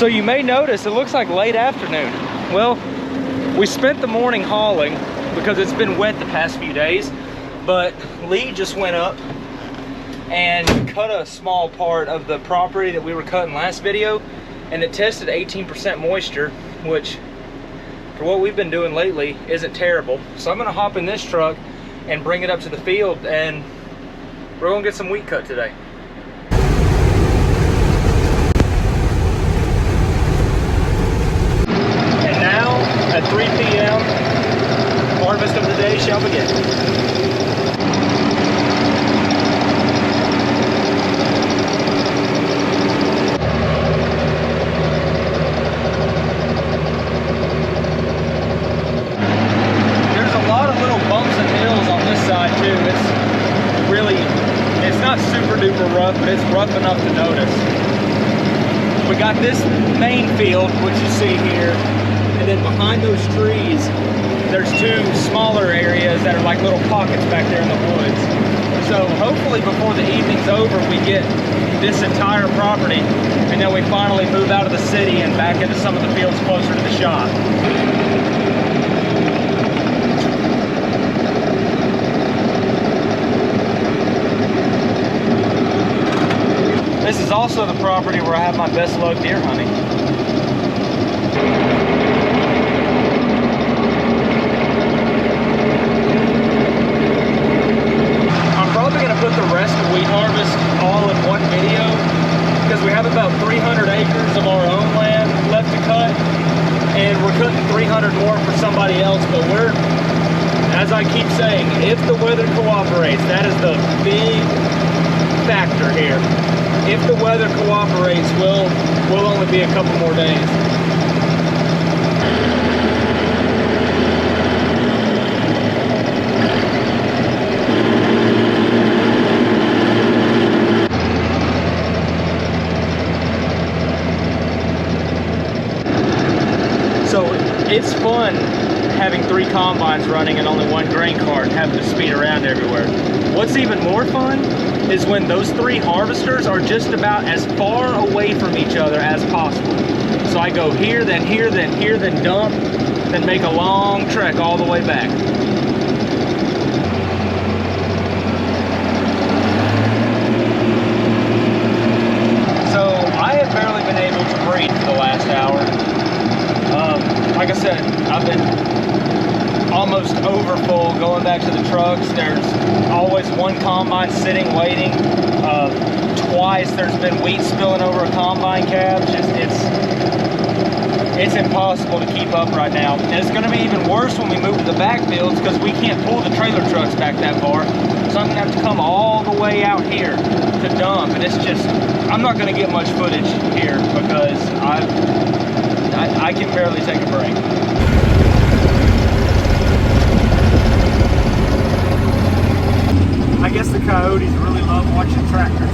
So you may notice it looks like late afternoon. Well, we spent the morning hauling because it's been wet the past few days, but Lee just went up and cut a small part of the property that we were cutting last video, and it tested 18% moisture, which for what we've been doing lately isn't terrible. So I'm gonna hop in this truck and bring it up to the field, and we're gonna get some wheat cut today. And now at 3 p.m., harvest of the day shall begin. Rough, but it's rough enough to notice. We got this main field, which you see here, and then behind those trees, there's two smaller areas that are like little pockets back there in the woods. So hopefully before the evening's over, we get this entire property, and then we finally move out of the city and back into some of the fields closer to the shop. This is also the property where I have my best luck deer hunting. I'm probably going to put the rest of wheat harvest all in one video because we have about 300 acres of our own land left to cut, and we're cutting 300 more for somebody else, but we're, as I keep saying, if the weather cooperates, that is the big factor here. If the weather cooperates, we'll only be a couple more days. So it's fun having 3 combines running and only 1 grain cart and having to speed around everywhere. What's even more fun is when those 3 harvesters are just about as far away from each other as possible. So I go here, then here, then here, then dump, then make a long trek all the way back. So I have barely been able to breathe for the last hour. Like I said, I've been almost over full going back to the trucks. There's always 1 combine sitting waiting. Twice there's been wheat spilling over a combine cab. It's impossible to keep up right now, and it's going to be even worse when we move to the back fields because we can't pull the trailer trucks back that far. So I'm going to have to come all the way out here to dump, and it's just, I'm not going to get much footage here because I can barely take a break. I guess the coyotes really love watching tractors.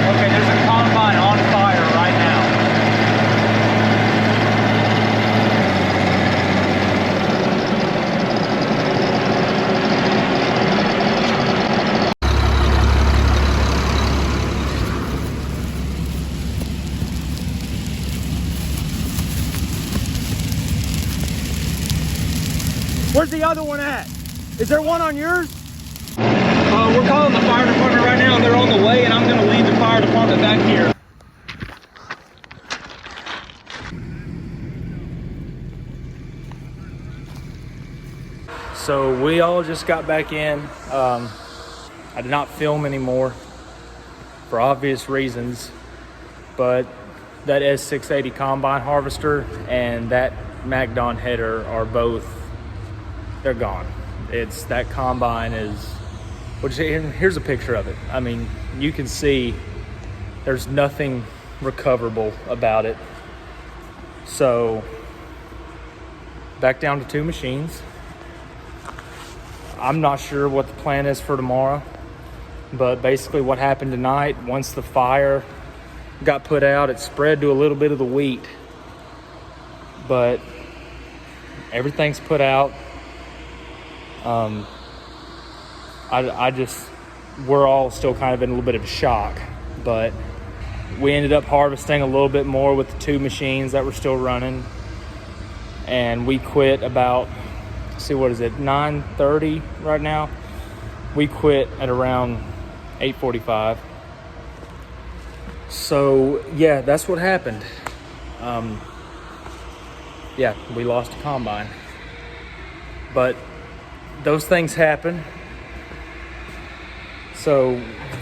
Okay, there's a combine on fire right now. Where's the other one at? Is there one on yours? We're calling the fire department right now, and they're on the way, and I'm going to leave the fire department back here. So we all just got back in. I did not film anymore for obvious reasons, but that S680 combine harvester and that Magdon header are both, they're gone. It's, that combine is, which, here's a picture of it. I mean, you can see there's nothing recoverable about it. So back down to 2 machines. I'm not sure what the plan is for tomorrow, but basically what happened tonight, once the fire got put out. It spread to a little bit of the wheat, but everything's put out. We're all still kind of in a little bit of shock, but we ended up harvesting a little bit more with the 2 machines that were still running. And we quit about, see, what is it, 9:30 right now? We quit at around 8:45. So yeah, that's what happened. Yeah, we lost a combine. But those things happen. So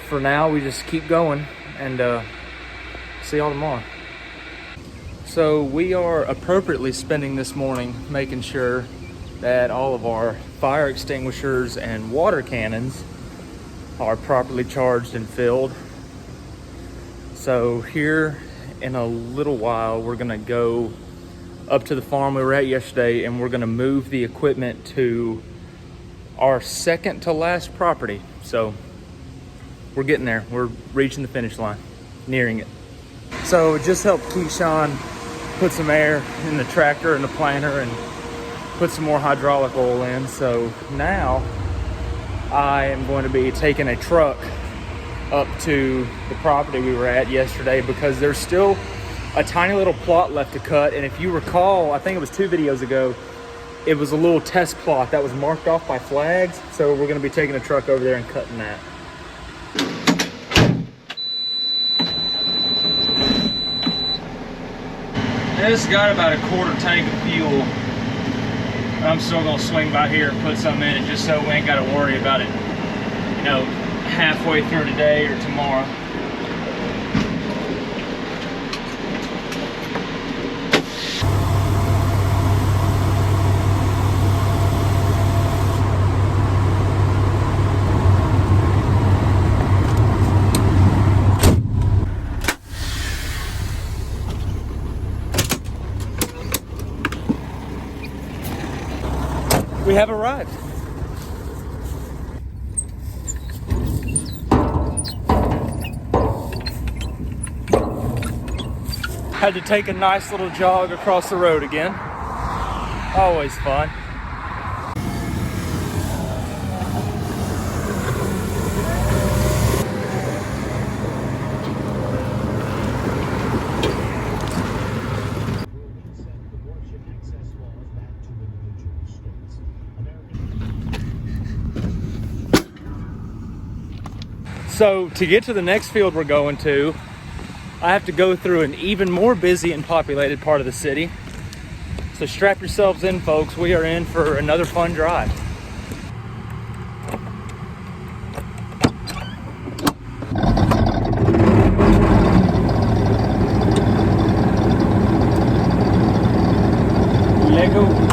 for now, we just keep going and see y'all tomorrow. So we are appropriately spending this morning making sure that all of our fire extinguishers and water cannons are properly charged and filled. So here in a little while, we're gonna go up to the farm we were at yesterday, and we're gonna move the equipment to our second to last property. So we're getting there. We're reaching the finish line, nearing it. So it just helped Keyshawn put some air in the tractor and the planter and put some more hydraulic oil in. So now I am going to be taking a truck up to the property we were at yesterday, because there's still a tiny little plot left to cut. And if you recall, I think it was 2 videos ago, it was a little test plot that was marked off by flags. So we're going to be taking a truck over there and cutting that. This got about a 1/4 tank of fuel. I'm still gonna swing by here and put some in it, just so we ain't gotta worry about it, you know, halfway through today or tomorrow. We have arrived. Had to take a nice little jog across the road again. Always fun. So to get to the next field we're going to, I have to go through an even more busy and populated part of the city. So strap yourselves in, folks. We are in for another fun drive. Lego.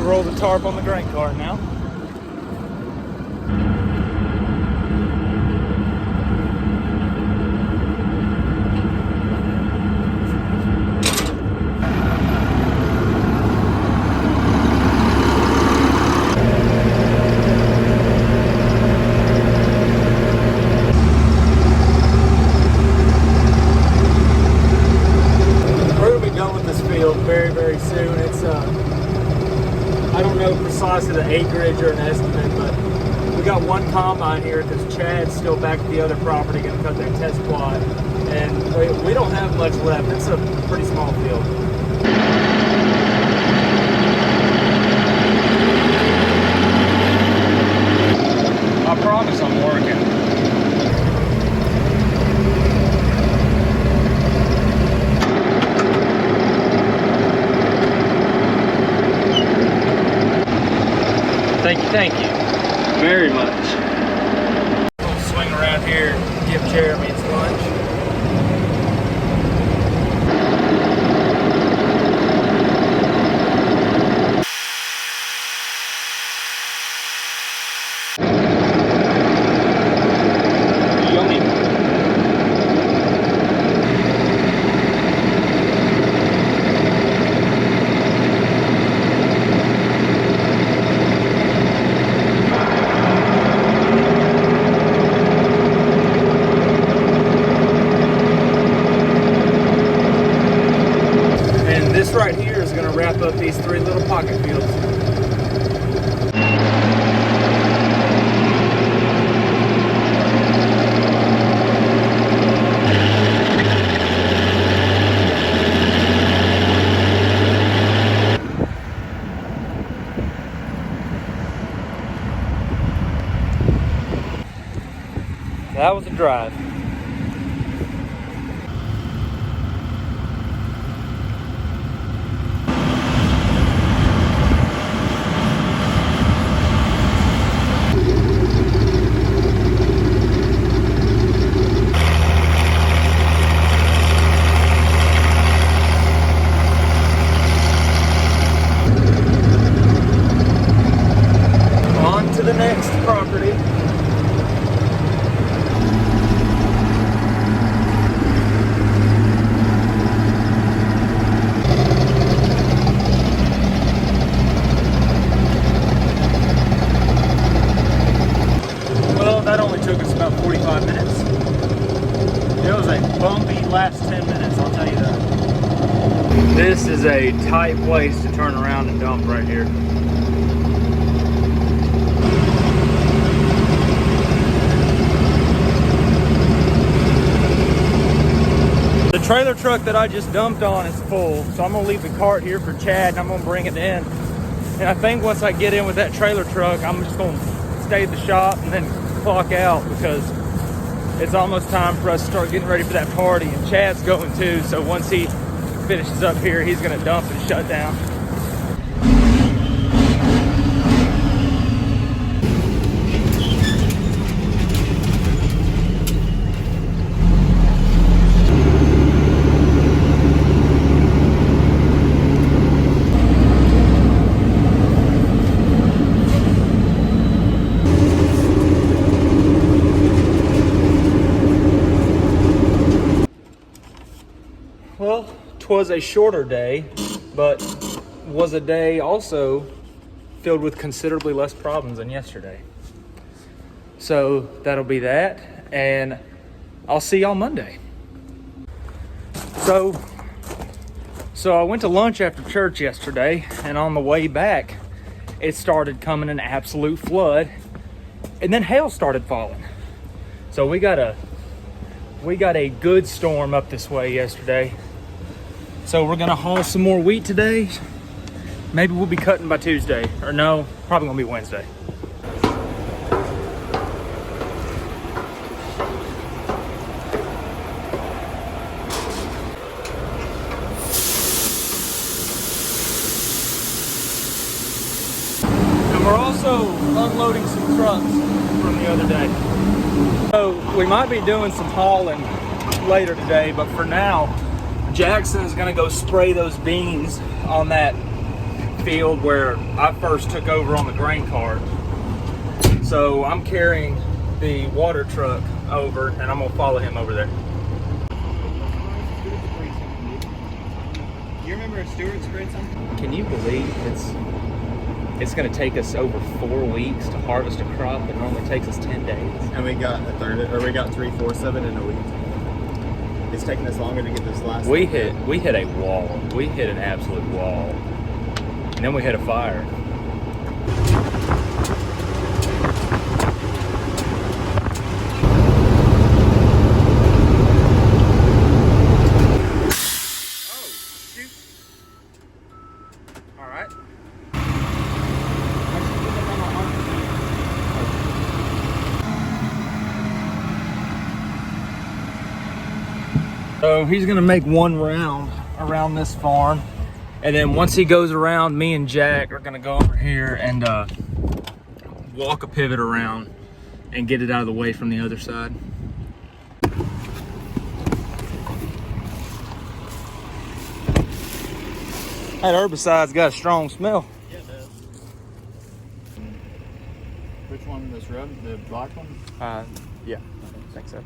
Roll the tarp on the grain cart now. We're gonna be done with this field very, very soon. It's I don't know precisely the acreage or an estimate, but we got one combine here because Chad's still back at the other property going to cut that test plot, and we don't have much left. It's a pretty small field. I promise I'm working. Thank you very much. We'll swing around here and give Jeremy his lunch. That was a drive. On to the next property. Well, that only took us about 45 minutes. It was a bumpy last 10 minutes, I'll tell you that. This is a tight place to turn around and dump right here. The trailer truck that I just dumped on is full, so I'm gonna leave the cart here for Chad and I'm gonna bring it in. And I think once I get in with that trailer truck, I'm just gonna stay at the shop and then clock out because it's almost time for us to start getting ready for that party, and Chad's going too, so once he finishes up here, he's gonna dump and shut down. Well, 'twas a shorter day, but was a day also filled with considerably less problems than yesterday. So that'll be that, and I'll see y'all Monday. So I went to lunch after church yesterday, and on the way back, it started coming an absolute flood, and then hail started falling. So we got a good storm up this way yesterday. So we're gonna haul some more wheat today. Maybe we'll be cutting by Tuesday, or no, probably gonna be Wednesday. And we're also unloading some trucks from the other day. So we might be doing some hauling later today, but for now, Jackson's gonna go spray those beans on that field where I first took over on the grain cart. So I'm carrying the water truck over, and I'm gonna follow him over there. You remember Stuart sprayed something? Can you believe it's gonna take us over 4 weeks to harvest a crop that normally takes us 10 days? And we got a third, or we got 3/4 of it in a week. It's taking us longer to get this last. We hit a wall. We hit an absolute wall, and then we hit a fire. Oh, shoot! All right. So he's gonna make one round around this farm, and then once he goes around, me and Jack are gonna go over here and walk a pivot around and get it out of the way from the other side. That herbicide's got a strong smell. Yeah, it does. Which one? This red, the black one? Yeah, I think so.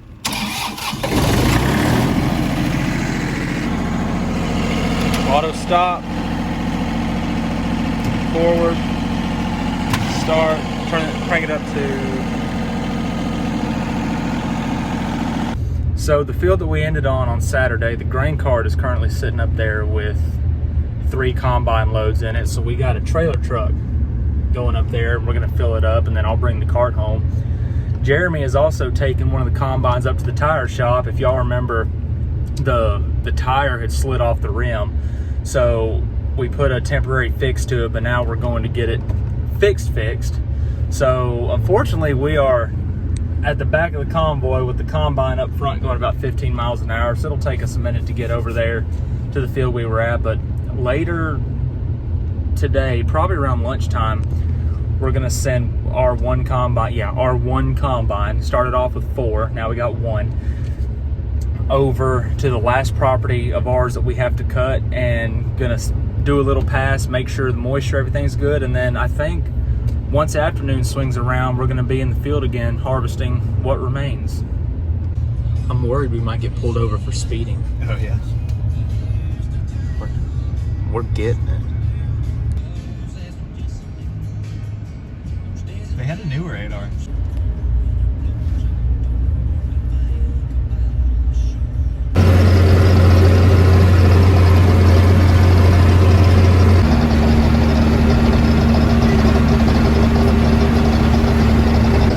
Auto stop, forward, start, crank it up to. So the field that we ended on Saturday, the grain cart is currently sitting up there with 3 combine loads in it. So we got a trailer truck going up there, and we're gonna fill it up, and then I'll bring the cart home. Jeremy has also taken one of the combines up to the tire shop. If y'all remember, the tire had slid off the rim. So we put a temporary fix to it, but now we're going to get it fixed. So unfortunately, we are at the back of the convoy with the combine up front going about 15 miles an hour. So it'll take us a minute to get over there to the field we were at. But later today, probably around lunchtime, we're gonna send our one combine. Yeah, our one combine. Started off with 4. Now we got 1. Over to the last property of ours that we have to cut, and gonna do a little pass, make sure the moisture, everything's good, and then I think once afternoon swings around, we're gonna be in the field again harvesting what remains. I'm worried we might get pulled over for speeding. Oh yeah. We're getting it. They had a newer radar.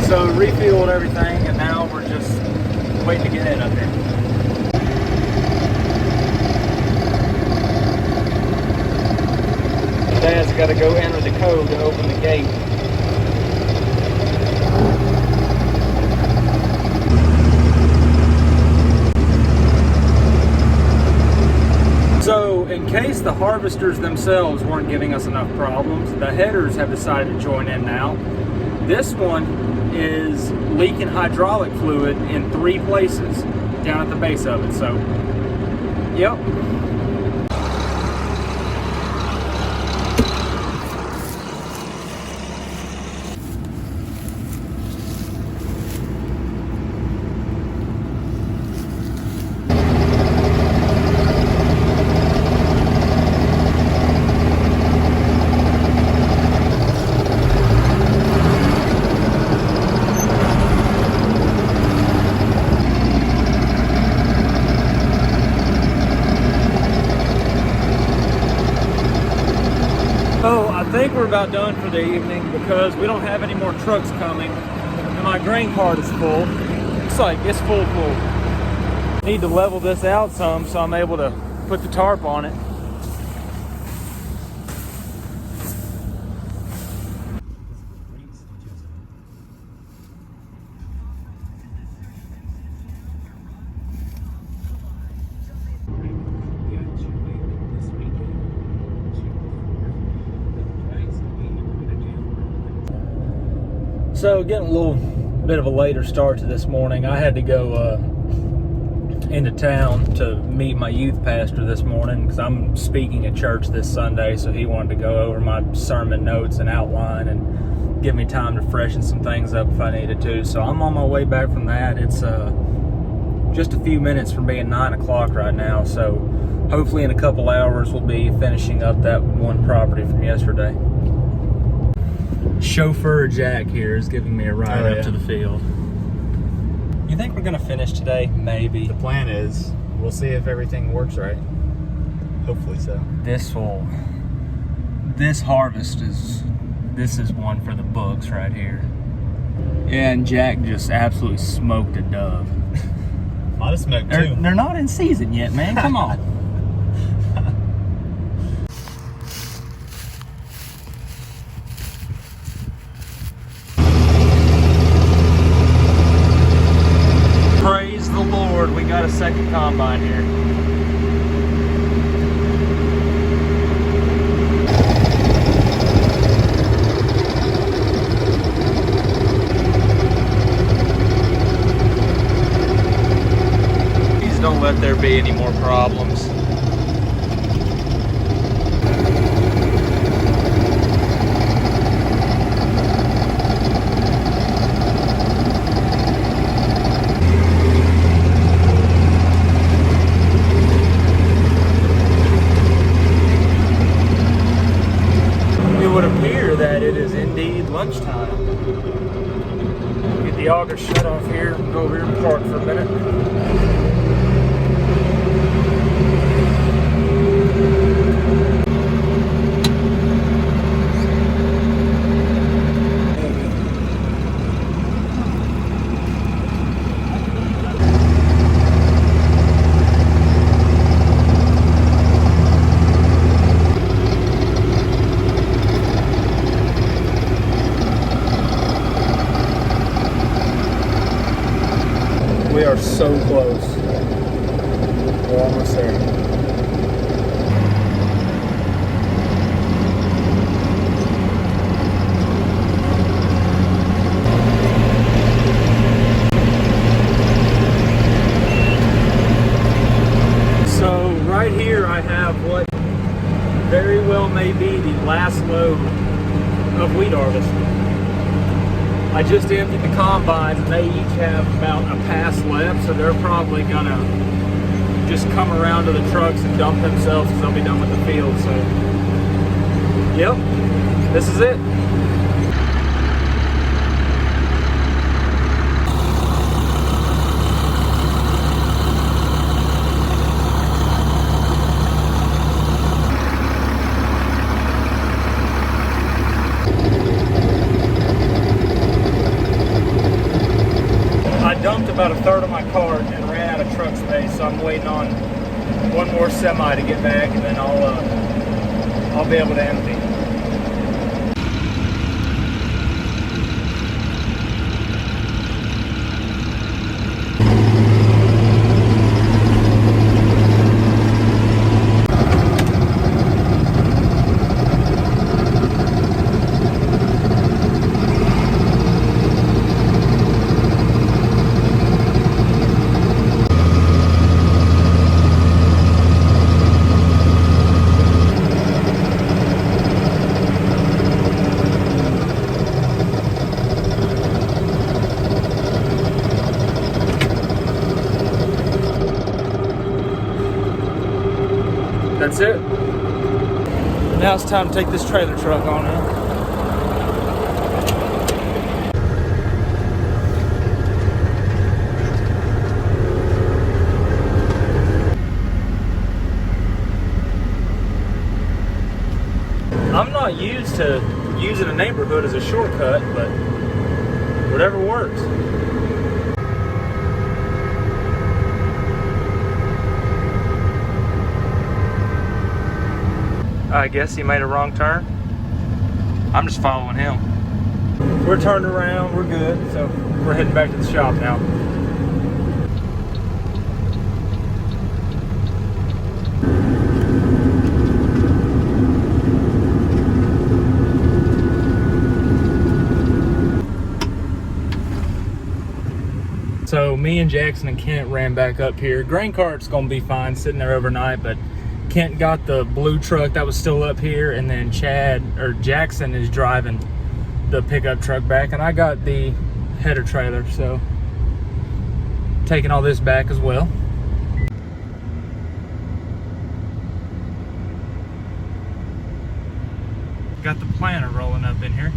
So refueled everything, and now we're just waiting to get in up there. Dad's got to go enter the code to open the gate. So, in case the harvesters themselves weren't giving us enough problems, the headers have decided to join in now. This one is leaking hydraulic fluid in 3 places down at the base of it. So, yep. Oh, I think we're about done for the evening because we don't have any more trucks coming and my grain cart is full. Looks like it's full. Need to level this out some so I'm able to put the tarp on it. So getting a little bit of a later start to this morning. I had to go into town to meet my youth pastor this morning because I'm speaking at church this Sunday, so he wanted to go over my sermon notes and outline and give me time to freshen some things up if I needed to. So I'm on my way back from that. It's just a few minutes from being 9 o'clock right now, so hopefully in a couple hours we'll be finishing up that one property from yesterday. Chauffeur Jack here is giving me a ride up to the field. You think we're gonna finish today? Maybe. The plan is, we'll see if everything works right. Hopefully so. This harvest this is one for the books right here. Yeah, and Jack just absolutely smoked a dove. Might have smoked too. They're not in season yet, man. Come on. Praise the Lord, we got a second combine here. Please don't let there be any more problems. It would appear that it is indeed lunchtime. Get the auger shut off here and go over here and park for a minute. We are so close. We're almost there. So right here I have what very well may be the last load of wheat harvest. I just emptied the combines and they each have about a pass left, so they're probably gonna just come around to the trucks and dump themselves because they'll be done with the field. So, yep, this is it. Dumped about a third of my cart and ran out of truck space, so I'm waiting on one more semi to get back, and then I'll be able to empty. That's it. Now it's time to take this trailer truck on in. I'm not used to using a neighborhood as a shortcut, but whatever works. I guess he made a wrong turn. I'm just following him. We're turned around, we're good, so we're heading back to the shop now. So me and Jackson and Kent ran back up here. Grain cart's gonna be fine sitting there overnight, but Kent got the blue truck that was still up here, and then Jackson is driving the pickup truck back, and I got the header trailer, so taking all this back as well. Got the planter rolling up in here.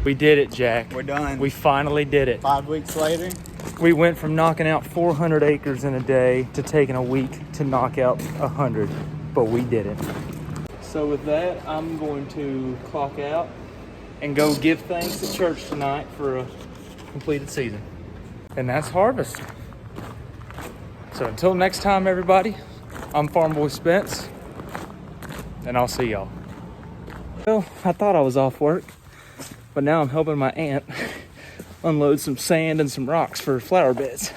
We did it, Jack. We're done. We finally did it. 5 weeks later. We went from knocking out 400 acres in a day to taking a week to knock out 100, but we did it. So with that, I'm going to clock out and go give thanks at church tonight for a completed season. And that's harvest. So until next time, everybody, I'm Farm Boy Spence, and I'll see y'all. Well, I thought I was off work, but now I'm helping my aunt unload some sand and some rocks for flower beds.